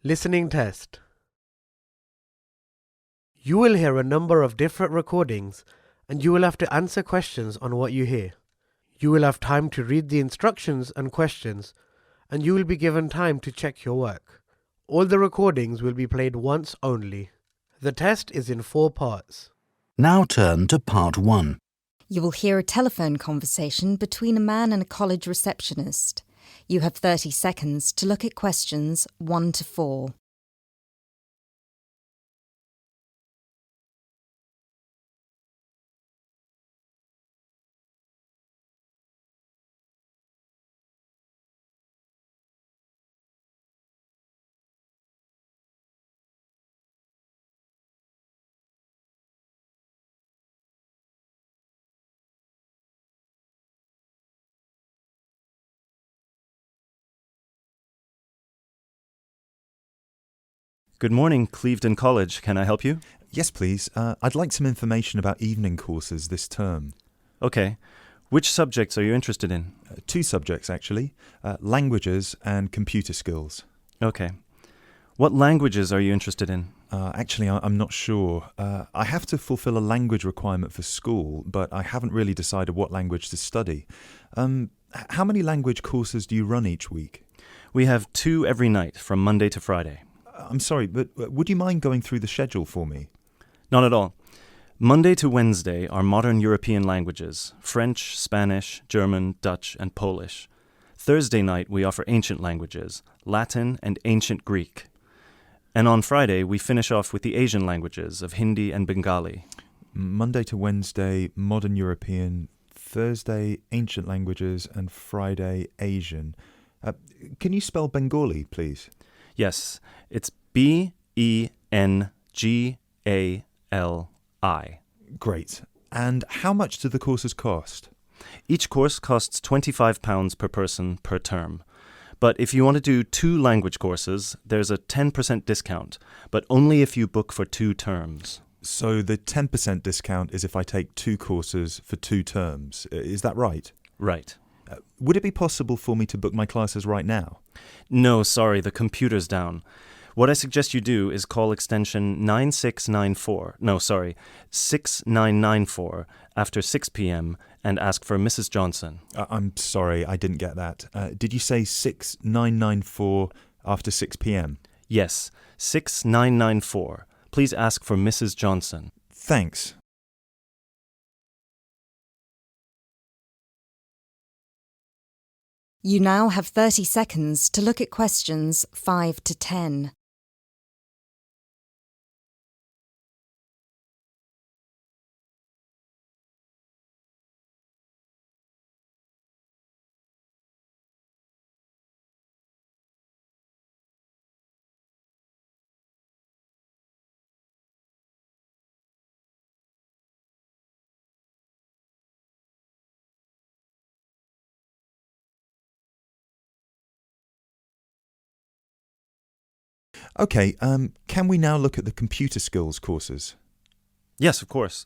Listening test. You will hear a number of different recordings and you will have to answer questions on what you hear. You will have time to read the instructions and questions and you will be given time to check your work. All the recordings will be played once only. The test is in 4 parts. Now turn to part 1. You will hear a telephone conversation between a man and a college receptionist. You have 30 seconds to look at questions 1 to 4. Good morning, Clevedon College. Can I help you? Yes, please. I'd like some information about evening courses this term. Okay. Which subjects are you interested in? 2 subjects, actually. Languages and computer skills. Okay. What languages are you interested in? Actually, I'm not sure. I have to fulfill a language requirement for school, but I haven't really decided what language to study. How many language courses do you run each week? We have 2 every night from Monday to Friday. I'm sorry, but would you mind going through the schedule for me? Not at all. Monday to Wednesday are modern European languages: French, Spanish, German, Dutch, and Polish. Thursday night we offer ancient languages: Latin and ancient Greek. And on Friday we finish off with the Asian languages of Hindi and Bengali. Monday to Wednesday, modern European. Thursday, ancient languages, and Friday, Asian. Can you spell Bengali, please? Yes, it's Bengali. Great. And how much do the courses cost? Each course costs £25 per person per term. But if you want to do 2 language courses, there's a 10% discount, but only if you book for 2 terms. So the 10% discount is if I take 2 courses for 2 terms. Is that right? Right. Would it be possible for me to book my classes right now? No, sorry, the computer's down. What I suggest you do is call extension 6994 after 6 p.m. and ask for Mrs. Johnson. I'm sorry, I didn't get that. Did you say 6994 after 6 p.m.? Yes, 6994. Please ask for Mrs. Johnson. Thanks. You now have 30 seconds to look at questions 5 to 10. Okay, can we now look at the computer skills courses? Yes, of course.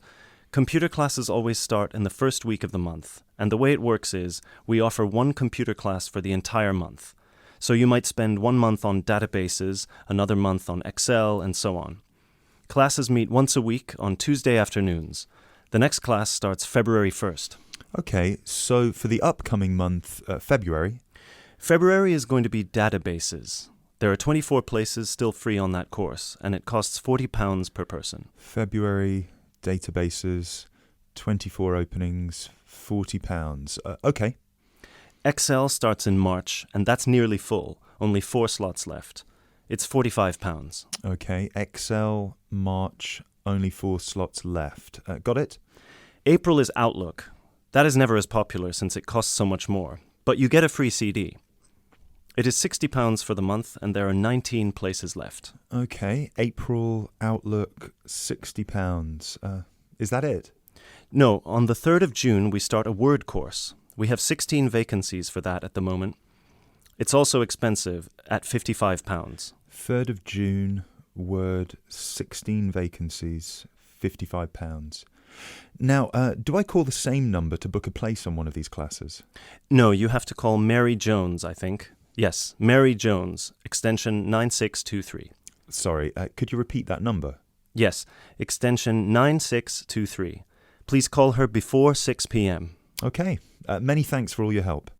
Computer classes always start in the first week of the month, and the way it works is we offer 1 computer class for the entire month. So you might spend 1 month on databases, another month on Excel, and so on. Classes meet once a week on Tuesday afternoons. The next class starts February 1st. Okay, so for the upcoming month, February... February is going to be databases. There are 24 places still free on that course, and it costs £40 per person. February, databases, 24 openings, £40. Okay. Excel starts in March, and that's nearly full, only 4 slots left. It's £45. Okay, Excel, March, only 4 slots left. Got it? April is Outlook. That is never as popular since it costs so much more, but you get a free CD. It is £60 for the month, and there are 19 places left. Okay, April, Outlook, £60. Is that it? No, on the 3rd of June we start a Word course. We have 16 vacancies for that at the moment. It's also expensive, at £55. 3rd of June, Word, 16 vacancies, £55. Now, do I call the same number to book a place on one of these classes? No, you have to call Mary Jones, I think. Yes, Mary Jones, extension 9623. Sorry, could you repeat that number? Yes, extension 9623. Please call her before 6 p.m. Okay. Many thanks for all your help.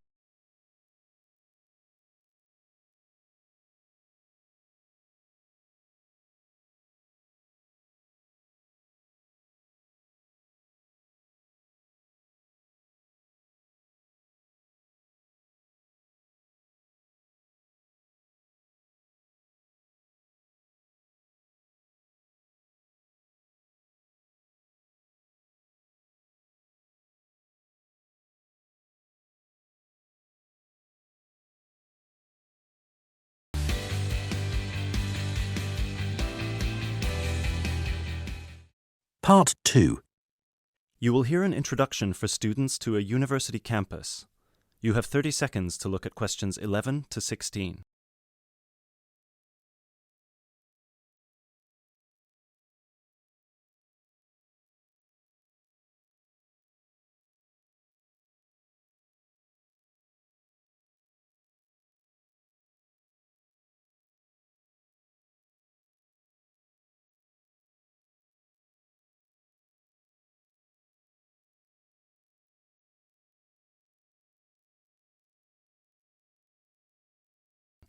Part 2. You will hear an introduction for students to a university campus. You have 30 seconds to look at questions 11 to 16.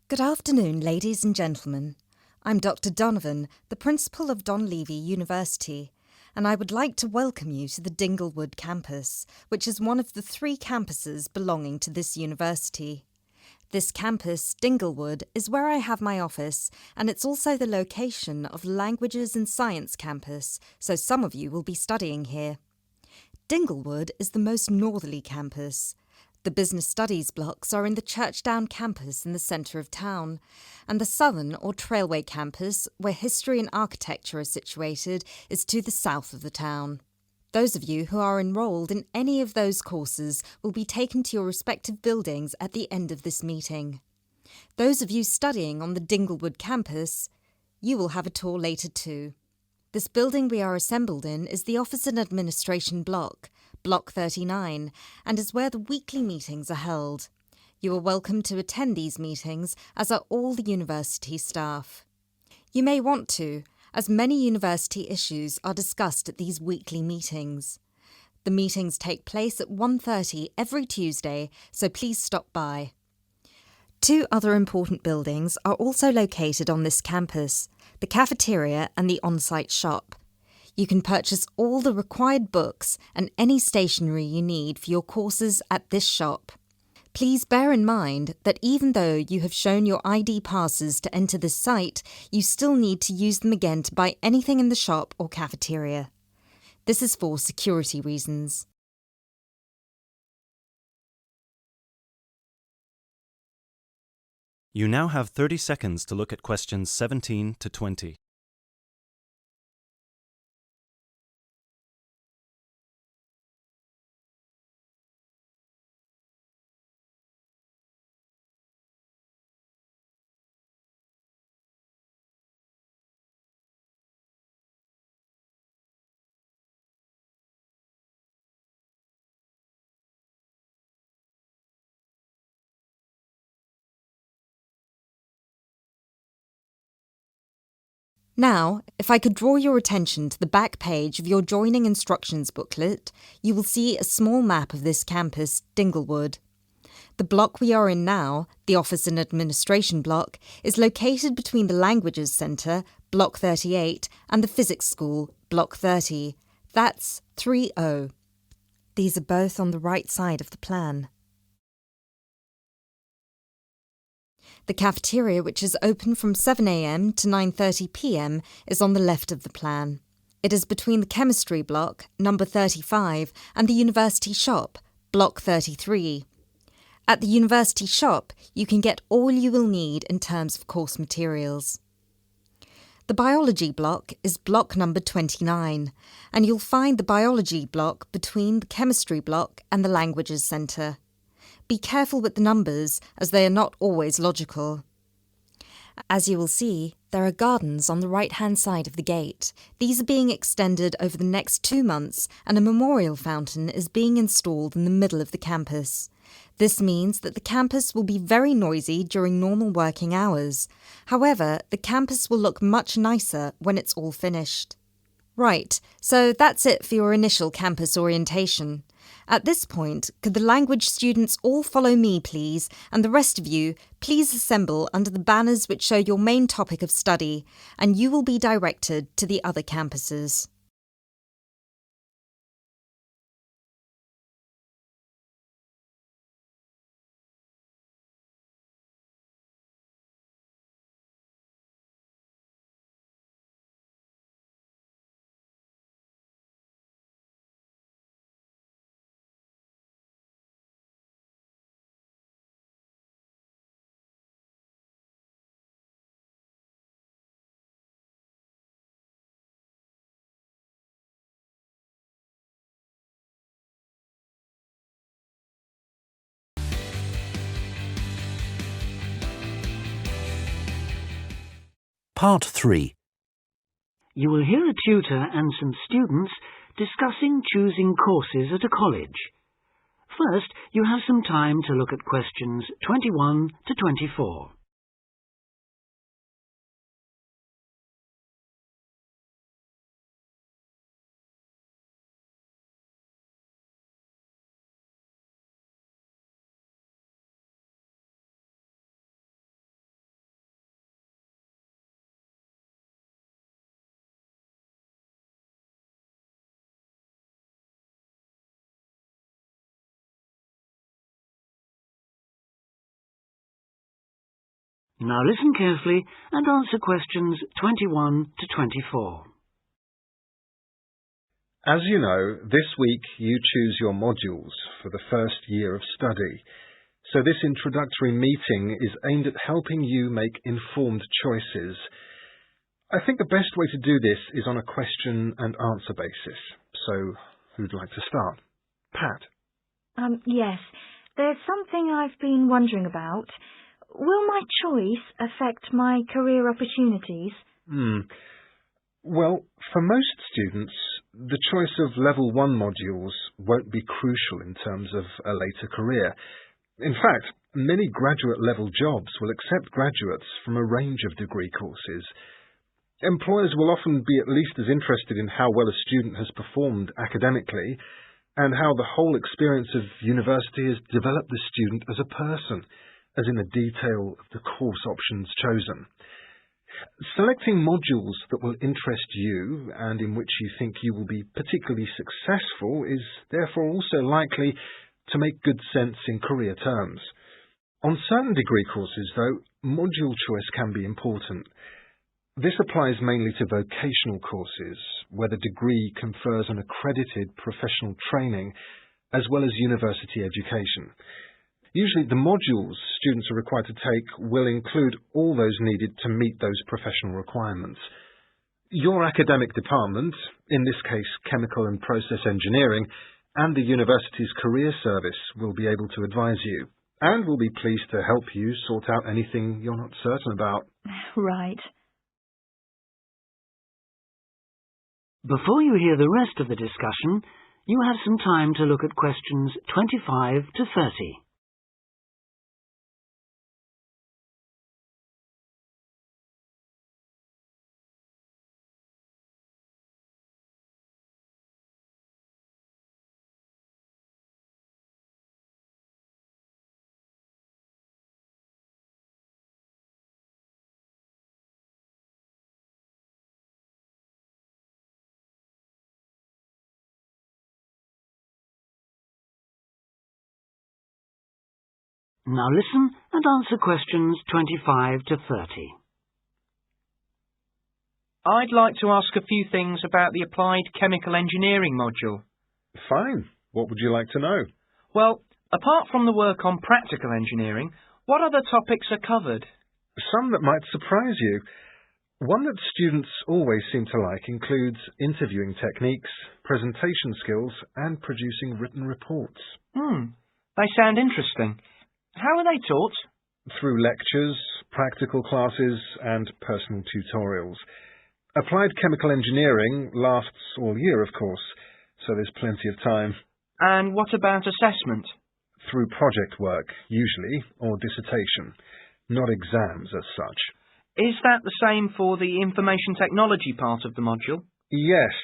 Good afternoon, ladies and gentlemen. I'm Dr. Donovan, the principal of Donlevy University, and I would like to welcome you to the Dinglewood campus, which is one of the 3 campuses belonging to this university. This campus, Dinglewood, is where I have my office, and it's also the location of Languages and Science campus, so some of you will be studying here. Dinglewood is the most northerly campus. The business studies blocks are in the Churchdown campus in the centre of town, and the southern or Trailway campus, where history and architecture are situated, is to the south of the town. Those of you who are enrolled in any of those courses will be taken to your respective buildings at the end of this meeting. Those of you studying on the Dinglewood campus, you will have a tour later too. This building we are assembled in is the Office and Administration Block, Block 39, and is where the weekly meetings are held. You are welcome to attend these meetings, as are all the university staff. You may want to, as many university issues are discussed at these weekly meetings. The meetings take place at 1:30 every Tuesday, so please stop by. 2 other important buildings are also located on this campus, the cafeteria and the on-site shop. You can purchase all the required books and any stationery you need for your courses at this shop. Please bear in mind that even though you have shown your ID passes to enter this site, you still need to use them again to buy anything in the shop or cafeteria. This is for security reasons. You now have 30 seconds to look at questions 17 to 20. Now, if I could draw your attention to the back page of your joining instructions booklet, you will see a small map of this campus, Dinglewood. The block we are in now, the Office and Administration block, is located between the Languages Centre, Block 38, and the Physics School, Block 30. That's 3O. These are both on the right side of the plan. The cafeteria, which is open from 7 a.m. to 9:30 p.m, is on the left of the plan. It is between the Chemistry block, number 35, and the University shop, block 33. At the University shop, you can get all you will need in terms of course materials. The Biology block is block number 29, and you'll find the Biology block between the Chemistry block and the Languages Centre. Be careful with the numbers, as they are not always logical. As you will see, there are gardens on the right-hand side of the gate. These are being extended over the next 2 months, and a memorial fountain is being installed in the middle of the campus. This means that the campus will be very noisy during normal working hours. However, the campus will look much nicer when it's all finished. Right, so that's it for your initial campus orientation. At this point, could the language students all follow me, please, and the rest of you, please assemble under the banners which show your main topic of study, and you will be directed to the other campuses. Part 3. You will hear a tutor and some students discussing choosing courses at a college. First, you have some time to look at questions 21 to 24. Now listen carefully and answer questions 21 to 24. As you know, this week you choose your modules for the first year of study. So this introductory meeting is aimed at helping you make informed choices. I think the best way to do this is on a question and answer basis. So, who'd like to start? Pat. Yes. There's something I've been wondering about. Will my choice affect my career opportunities? Well, for most students, the choice of Level 1 modules won't be crucial in terms of a later career. In fact, many graduate-level jobs will accept graduates from a range of degree courses. Employers will often be at least as interested in how well a student has performed academically and how the whole experience of university has developed the student as a person, as in the detail of the course options chosen. Selecting modules that will interest you and in which you think you will be particularly successful is therefore also likely to make good sense in career terms. On certain degree courses, though, module choice can be important. This applies mainly to vocational courses, where the degree confers an accredited professional training as well as university education. Usually the modules students are required to take will include all those needed to meet those professional requirements. Your academic department, in this case chemical and process engineering, and the university's career service will be able to advise you, and will be pleased to help you sort out anything you're not certain about. Right. Before you hear the rest of the discussion, you have some time to look at questions 25 to 30. Now listen and answer questions 25 to 30. I'd like to ask a few things about the Applied Chemical Engineering module. Fine. What would you like to know? Well, apart from the work on practical engineering, what other topics are covered? Some that might surprise you. One that students always seem to like includes interviewing techniques, presentation skills, and producing written reports. They sound interesting. How are they taught? Through lectures, practical classes, and personal tutorials. Applied chemical engineering lasts all year, of course, so there's plenty of time. And what about assessment? through project work, usually, or dissertation, not exams as such. Is that the same for the information technology part of the module? Yes,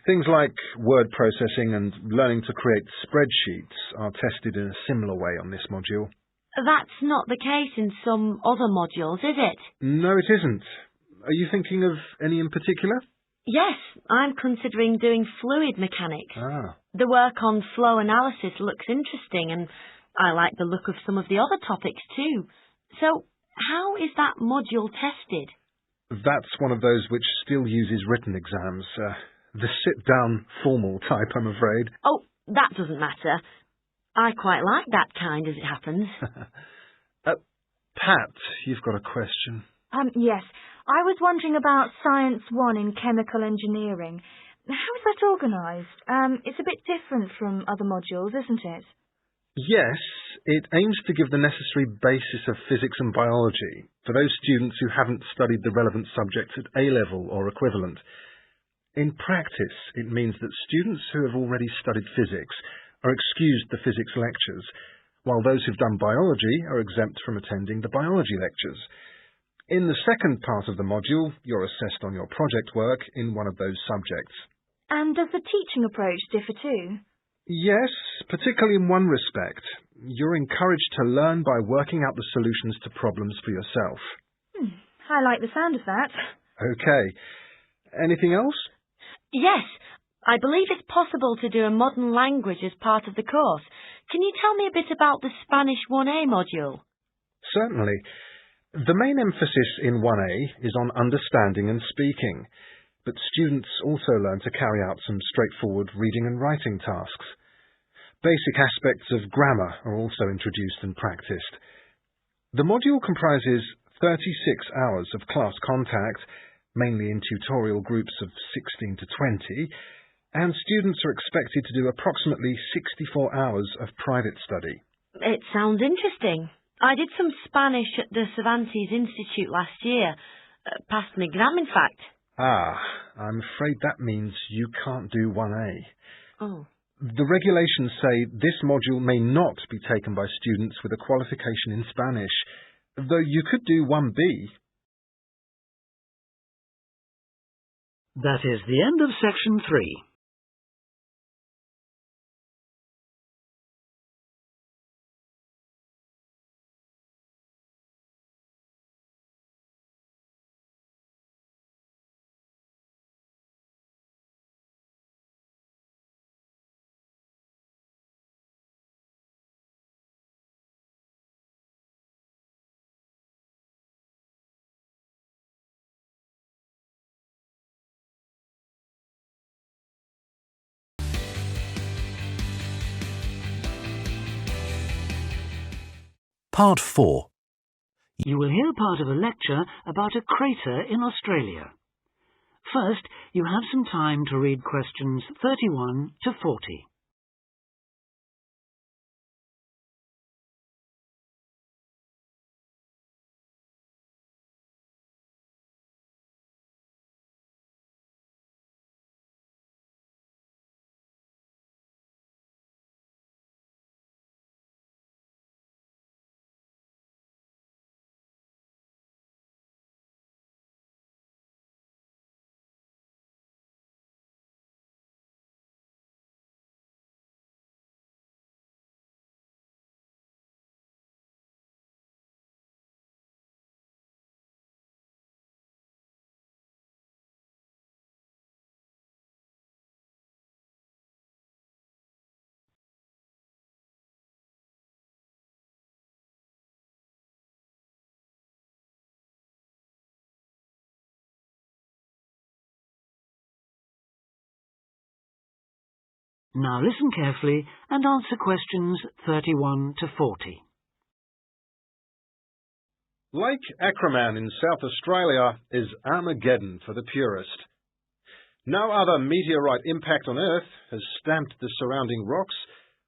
things like word processing and learning to create spreadsheets are tested in a similar way on this module. That's not the case in some other modules, is it? No, it isn't. Are you thinking of any in particular? Yes, I'm considering doing fluid mechanics. Ah. The work on flow analysis looks interesting, and I like the look of some of the other topics too. So, how is that module tested? That's one of those which still uses written exams. The sit-down formal type, I'm afraid. Oh, that doesn't matter. I quite like that kind, as it happens. Pat, you've got a question. Yes. I was wondering about Science 1 in chemical engineering. How is that organised? It's a bit different from other modules, isn't it? Yes, it aims to give the necessary basis of physics and biology for those students who haven't studied the relevant subjects at A-level or equivalent. In practice, it means that students who have already studied physics are excused the physics lectures, while those who've done biology are exempt from attending the biology lectures. In the second part of the module, you're assessed on your project work in one of those subjects. And does the teaching approach differ too? Yes, particularly in one respect. You're encouraged to learn by working out the solutions to problems for yourself. I like the sound of that. Okay. Anything else? Yes, I believe it's possible to do a modern language as part of the course. Can you tell me a bit about the Spanish 1A module? Certainly. The main emphasis in 1A is on understanding and speaking, but students also learn to carry out some straightforward reading and writing tasks. Basic aspects of grammar are also introduced and practiced. The module comprises 36 hours of class contact, mainly in tutorial groups of 16 to 20, and students are expected to do approximately 64 hours of private study. It sounds interesting. I did some Spanish at the Cervantes Institute last year. Passed an exam, in fact. Ah, I'm afraid that means you can't do 1A. Oh. The regulations say this module may not be taken by students with a qualification in Spanish, though you could do 1B. That is the end of section 3. Part 4. You will hear part of a lecture about a crater in Australia. First, you have some time to read questions 31 to 40. Now listen carefully and answer questions 31 to 40. Lake Acraman in South Australia is Armageddon for the purist. No other meteorite impact on Earth has stamped the surrounding rocks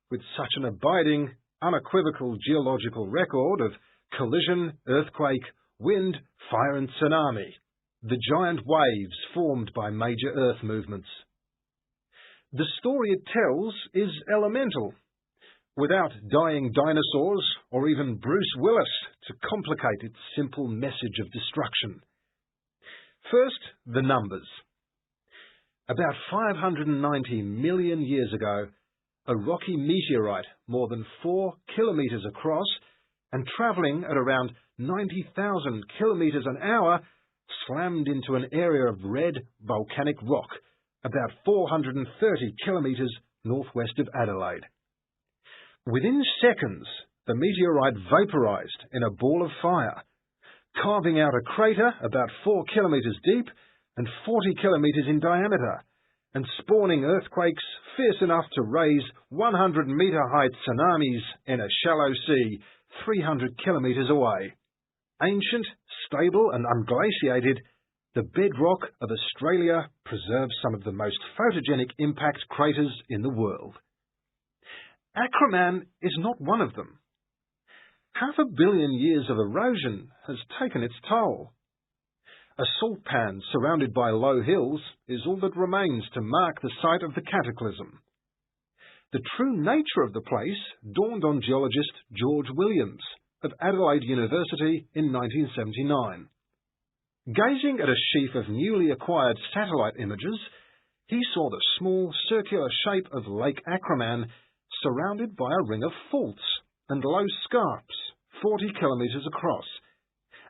with such an abiding, unequivocal geological record of collision, earthquake, wind, fire and tsunami, the giant waves formed by major Earth movements. The story it tells is elemental. without dying dinosaurs or even Bruce Willis to complicate its simple message of destruction. First, the numbers. About 590 million years ago, a rocky meteorite more than 4 kilometres across and travelling at around 90,000 kilometres an hour slammed into an area of red volcanic rock about 430 kilometres northwest of Adelaide. Within seconds, the meteorite vaporised in a ball of fire, carving out a crater about 4 kilometres deep and 40 kilometres in diameter, and spawning earthquakes fierce enough to raise 100-metre-high tsunamis in a shallow sea 300 kilometres away. Ancient, stable and unglaciated, the bedrock of Australia preserves some of the most photogenic impact craters in the world. Acraman is not one of them. 500 million years of erosion has taken its toll. A salt pan surrounded by low hills is all that remains to mark the site of the cataclysm. The true nature of the place dawned on geologist George Williams of Adelaide University in 1979. Gazing at a sheaf of newly acquired satellite images, he saw the small circular shape of Lake Acraman surrounded by a ring of faults and low scarps 40 kilometres across,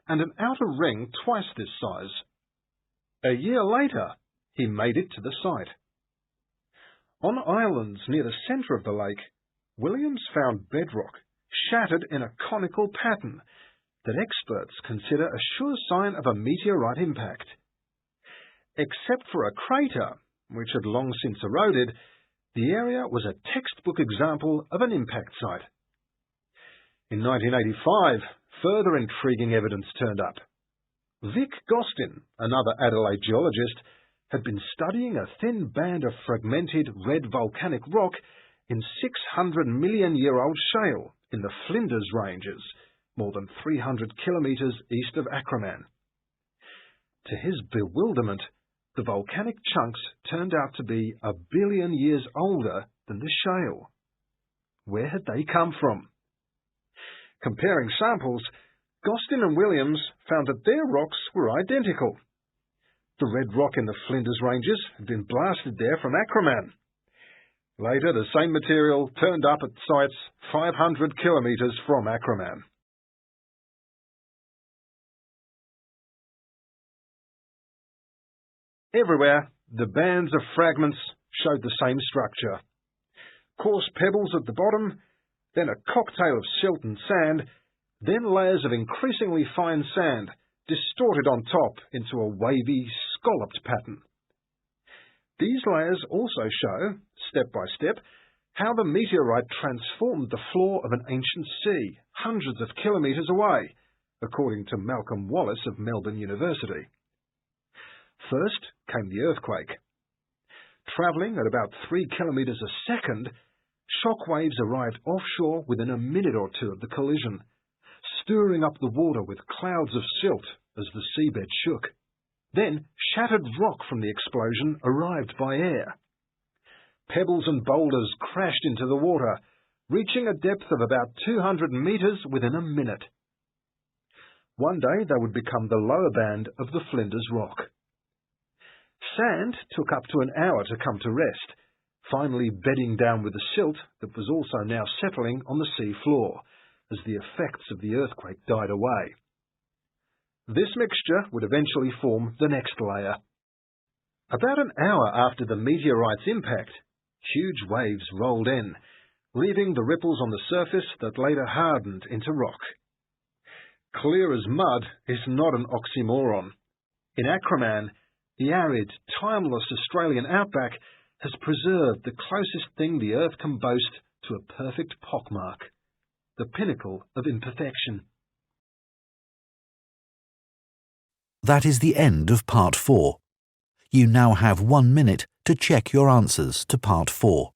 and an outer ring twice this size. A year later, he made it to the site. On islands near the centre of the lake, Williams found bedrock shattered in a conical pattern that experts consider a sure sign of a meteorite impact. Except for a crater, which had long since eroded, the area was a textbook example of an impact site. In 1985, further intriguing evidence turned up. Vic Gostin, another Adelaide geologist, had been studying a thin band of fragmented red volcanic rock in 600 million year old shale in the Flinders Ranges, more than 300 kilometres east of Acraman. To his bewilderment, the volcanic chunks turned out to be 1 billion years older than the shale. Where had they come from? Comparing samples, Gostin and Williams found that their rocks were identical. The red rock in the Flinders Ranges had been blasted there from Acraman. Later, the same material turned up at sites 500 kilometres from Acraman. Everywhere, the bands of fragments showed the same structure. Coarse pebbles at the bottom, then a cocktail of silt and sand, then layers of increasingly fine sand, distorted on top into a wavy, scalloped pattern. These layers also show, step by step, how the meteorite transformed the floor of an ancient sea, hundreds of kilometres away, according to Malcolm Wallace of Melbourne University. First came the earthquake. Travelling at about 3 kilometres a second, shock waves arrived offshore within a minute or two of the collision, stirring up the water with clouds of silt as the seabed shook. Then shattered rock from the explosion arrived by air. Pebbles and boulders crashed into the water, reaching a depth of about 200 metres within a minute. One day they would become the lower band of the Flinders Rock. Sand took up to an hour to come to rest, finally bedding down with the silt that was also now settling on the sea floor, as the effects of the earthquake died away. This mixture would eventually form the next layer. About an hour after the meteorite's impact, huge waves rolled in, leaving the ripples on the surface that later hardened into rock. Clear as mud is not an oxymoron. In Acraman, the arid, timeless Australian outback has preserved the closest thing the earth can boast to a perfect pockmark, the pinnacle of imperfection. That is the end of Part 4. You now have 1 minute to check your answers to Part 4.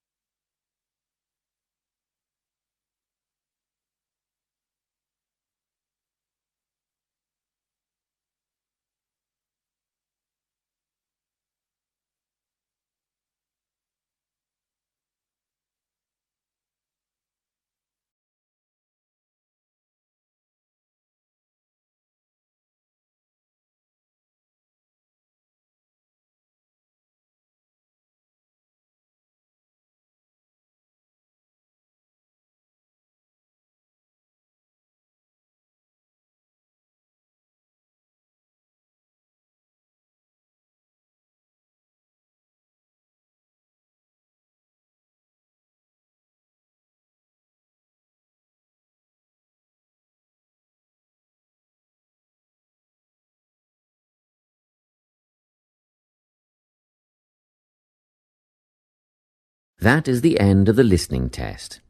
That is the end of the listening test.